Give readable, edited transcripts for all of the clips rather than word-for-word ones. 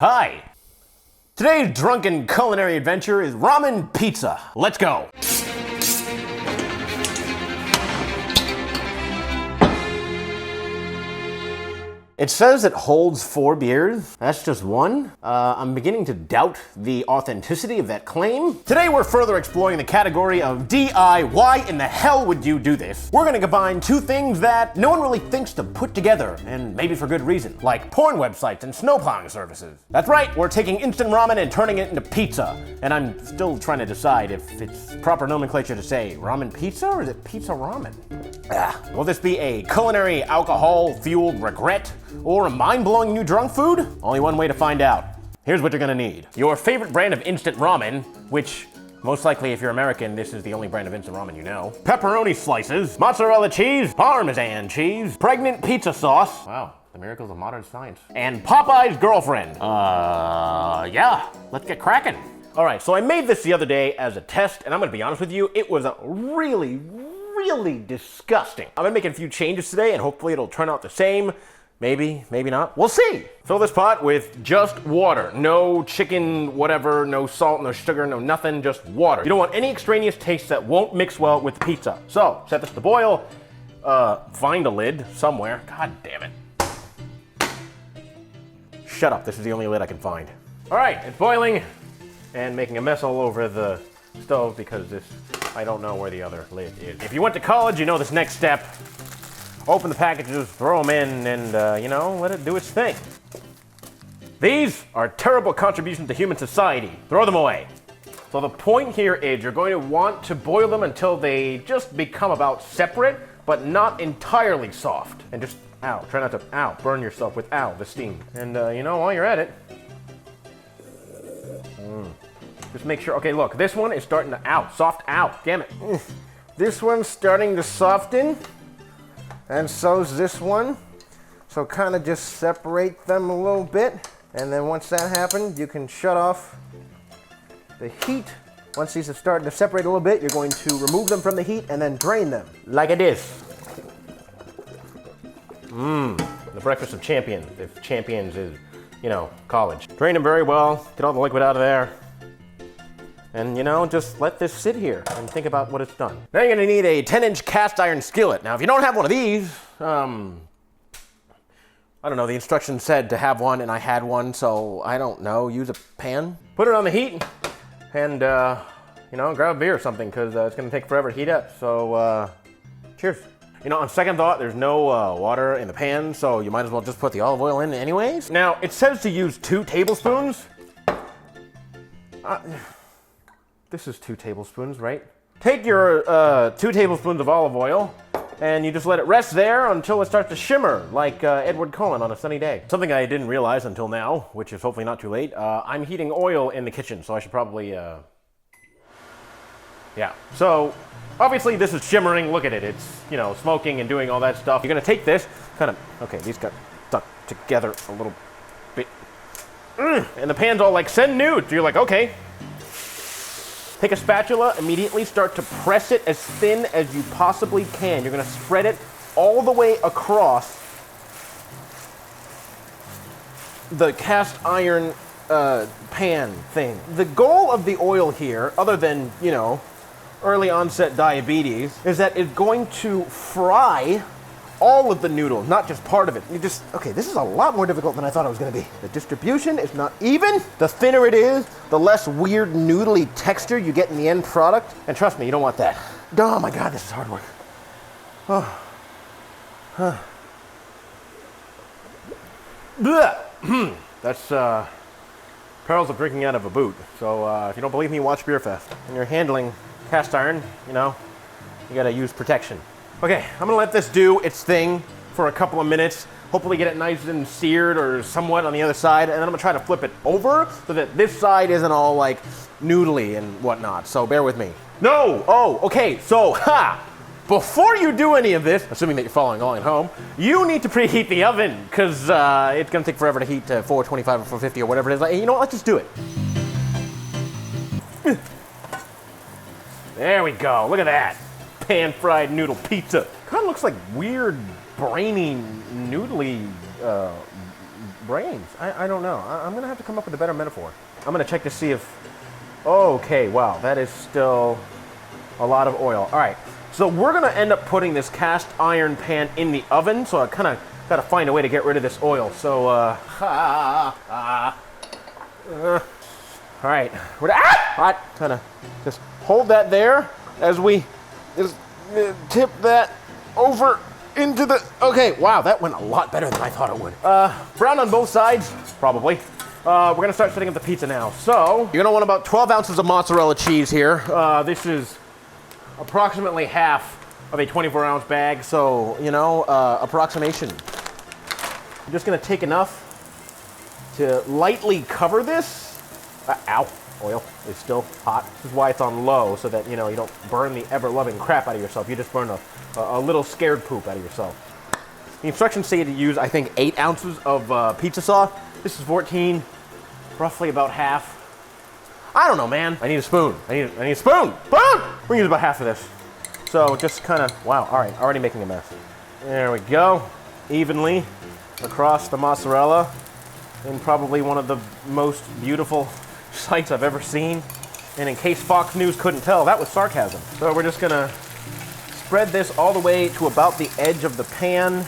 Hi! Today's drunken culinary adventure is ramen pizza. Let's go! It says it holds 4 beers. That's just one. I'm beginning to doubt the authenticity of that claim. Today we're further exploring the category of DI. Why in the hell would you do this? We're gonna combine two things that no one really thinks to put together, and maybe for good reason, like porn websites and snowplowing services. That's right, we're taking instant ramen and turning it into pizza. And I'm still trying to decide if it's proper nomenclature to say ramen pizza or is it pizza ramen? Will this be a culinary alcohol-fueled regret? Or a mind-blowing new drunk food? Only one way to find out. Here's what you're gonna need. Your favorite brand of instant ramen, which most likely if you're American, this is the only brand of instant ramen you know. Pepperoni slices, mozzarella cheese, parmesan cheese, pregnant pizza sauce. Wow, the miracles of modern science. And Popeye's girlfriend. Yeah, let's get cracking. All right, so I made this the other day as a test, and I'm gonna be honest with you, it was really disgusting. I'm gonna make a few changes today, and hopefully it'll turn out the same. Maybe, maybe not. We'll see. Fill this pot with just water. No chicken, whatever, no salt, no sugar, no nothing, just water. You don't want any extraneous tastes that won't mix well with the pizza. So, set this to boil. Find a lid somewhere. God damn it. Shut up, this is the only lid I can find. All right, it's boiling and making a mess all over the stove because I don't know where the other lid is. If you went to college, you know this next step. Open the packages, throw them in, and, let it do its thing. These are terrible contributions to human society. Throw them away. So the point here is you're going to want to boil them until they just become about separate, but not entirely soft. And just, try not to, burn yourself with, the steam. And, while you're at it, just make sure, okay, look, this one is starting to, soft, damn it. This one's starting to soften. And so's this one. So kind of just separate them a little bit. And then once that happens, you can shut off the heat. Once these are starting to separate a little bit, you're going to remove them from the heat and then drain them. Like it is. The breakfast of champions. If champions is, college. Drain them very well, get all the liquid out of there. And, just let this sit here and think about what it's done. Now you're gonna need a 10-inch cast iron skillet. Now, if you don't have one of these, I don't know, the instructions said to have one and I had one, so I don't know, use a pan. Put it on the heat and, grab a beer or something because it's gonna take forever to heat up. So, cheers. On second thought, there's no water in the pan, so you might as well just put the olive oil in anyways. Now, it says to use 2 tablespoons. This is 2 tablespoons, right? Take your 2 tablespoons of olive oil and you just let it rest there until it starts to shimmer like Edward Cullen on a sunny day. Something I didn't realize until now, which is hopefully not too late, I'm heating oil in the kitchen, so I should probably, So, obviously this is shimmering, look at it, it's, smoking and doing all that stuff. You're gonna take this, okay, these got stuck together a little bit. And the pan's all like, send nude. So you're like, okay. Take a spatula, immediately start to press it as thin as you possibly can. You're gonna spread it all the way across the cast iron pan thing. The goal of the oil here, other than, early onset diabetes, is that it's going to fry all of the noodles, not just part of it. Okay, this is a lot more difficult than I thought it was gonna be. The distribution is not even. The thinner it is, the less weird noodly texture you get in the end product. And trust me, you don't want that. Oh my God, this is hard work. That's perils of drinking out of a boot. So if you don't believe me, watch Beer Fest. When you're handling cast iron, you gotta use protection. Okay, I'm gonna let this do its thing for a couple of minutes, hopefully get it nice and seared or somewhat on the other side, and then I'm gonna try to flip it over so that this side isn't all like noodly and whatnot, so bear with me. No! Oh, okay, so, before you do any of this, assuming that you're following along at home, you need to preheat the oven, because it's gonna take forever to heat to 425 or 450 or whatever it is. You know what, let's just do it. There we go, look at that. Pan-fried noodle pizza. Kind of looks like weird, brainy, noodly brains. I don't know. I'm gonna have to come up with a better metaphor. I'm gonna check to see if, okay, wow, that is still a lot of oil. All right, so we're gonna end up putting this cast iron pan in the oven, so I kind of gotta find a way to get rid of this oil. So, all right, kind of just hold that there as we just tip that over into the, okay, wow, that went a lot better than I thought it would. Brown on both sides, probably. We're gonna start setting up the pizza now. So, you're gonna want about 12 ounces of mozzarella cheese here. This is approximately half of a 24-ounce bag, so, you know, approximation. I'm just gonna take enough to lightly cover this. Ow, oil is still hot. This is why it's on low, so that, you know, you don't burn the ever-loving crap out of yourself. You just burn a little scared poop out of yourself. The instructions say to use, I think, 8 ounces of pizza sauce. This is 14, roughly about half. I don't know, man. I need a spoon. I need a spoon. Spoon! We're gonna use about half of this. So just kind of, wow, all right, already making a mess. There we go, evenly across the mozzarella in probably one of the most beautiful sights I've ever seen. And in case Fox News couldn't tell, that was sarcasm. So we're just gonna spread this all the way to about the edge of the pan.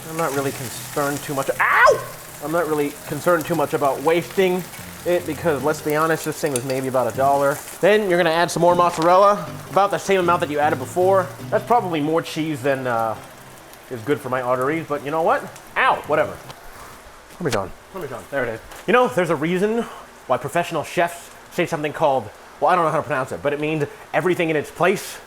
I'm not really concerned too much, ow! I'm not really concerned too much about wasting it because, let's be honest, this thing was maybe about $1. Then you're gonna add some more mozzarella, about the same amount that you added before. That's probably more cheese than is good for my arteries, but you know what? Ow, whatever. Parmesan, there it is. You know, there's a reason why professional chefs say something called, well, I don't know how to pronounce it, but it means everything in its place.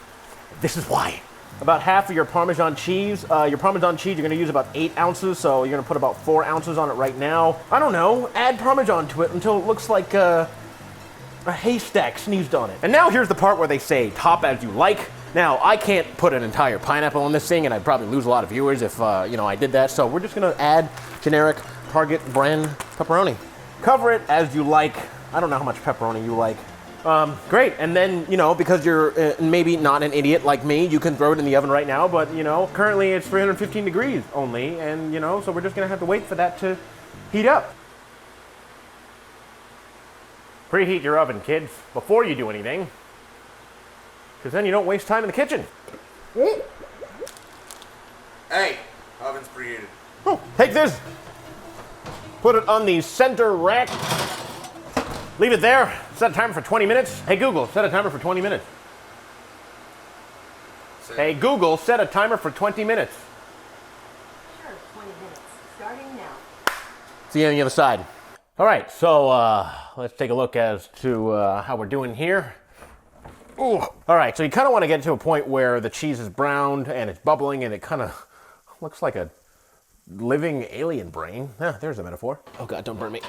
This is why. About half of your Parmesan cheese. You're gonna use about 8 ounces, so you're gonna put about 4 ounces on it right now. I don't know, add Parmesan to it until it looks like a haystack sneezed on it. And now here's the part where they say, top as you like. Now, I can't put an entire pineapple on this thing, and I'd probably lose a lot of viewers if, you know, I did that. So we're just gonna add generic Target brand pepperoni. Cover it as you like. I don't know how much pepperoni you like. Great, and then, you know, because you're maybe not an idiot like me, you can throw it in the oven right now, but, you know, currently it's 315 degrees only, and, you know, so we're just gonna have to wait for that to heat up. Preheat your oven, kids, before you do anything, because then you don't waste time in the kitchen. Hey, oven's preheated. Oh, take this, put it on the center rack, leave it there, set a timer for 20 minutes. Hey Google, set a timer for 20 minutes. Hey Google, set a timer for 20 minutes. Sure, 20 minutes, starting now. See you on the other side. All right, so let's take a look as to how we're doing here. Ooh. All right, so you kind of want to get to a point where the cheese is browned and it's bubbling and it kind of looks like a living alien brain. Ah, there's a metaphor. Oh God, don't burn me.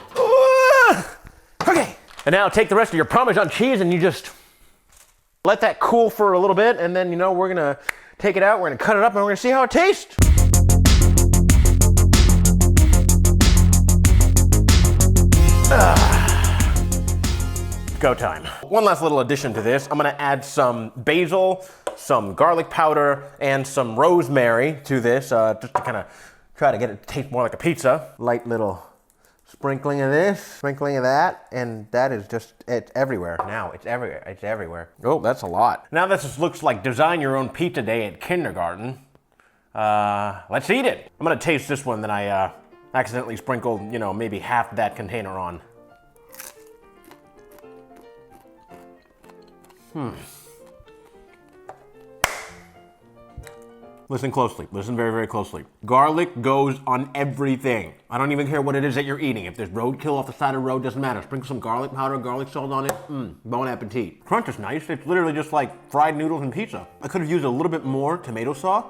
Okay. And now take the rest of your Parmesan cheese and you just let that cool for a little bit, and then, you know, we're gonna take it out, we're gonna cut it up, and we're gonna see how it tastes. Go time. One last little addition to this. I'm gonna add some basil, some garlic powder, and some rosemary to this, just to kind of try to get it to taste more like a pizza. Light little sprinkling of this, sprinkling of that, and that is just, it's everywhere. Now, it's everywhere. Oh, that's a lot. Now this just looks like design your own pizza day at kindergarten. Let's eat it. I'm gonna taste this one that I accidentally sprinkled, you know, maybe half that container on. Listen closely, listen very, very closely. Garlic goes on everything. I don't even care what it is that you're eating. If there's roadkill off the side of the road, doesn't matter. Sprinkle some garlic powder, garlic salt on it. Bon appetit. Crunch is nice. It's literally just like fried noodles and pizza. I could have used a little bit more tomato sauce.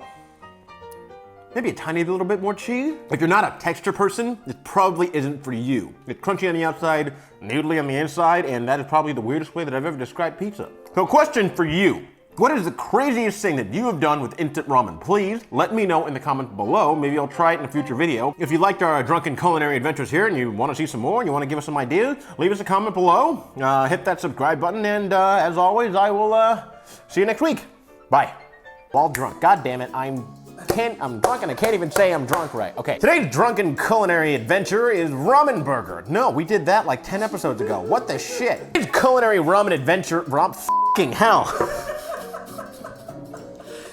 Maybe a tiny little bit more cheese. If you're not a texture person, this probably isn't for you. It's crunchy on the outside, noodly on the inside, and that is probably the weirdest way that I've ever described pizza. So question for you. What is the craziest thing that you have done with instant ramen? Please let me know in the comments below. Maybe I'll try it in a future video. If you liked our drunken culinary adventures here and you want to see some more and you want to give us some ideas, leave us a comment below. Hit that subscribe button, and as always, I will see you next week. Bye. All drunk. God damn it, I'm I'm drunk and I can't even say I'm drunk right. Okay, today's drunken culinary adventure is ramen burger. No, we did that like 10 episodes ago. What the shit? Today's culinary ramen adventure, f***ing hell.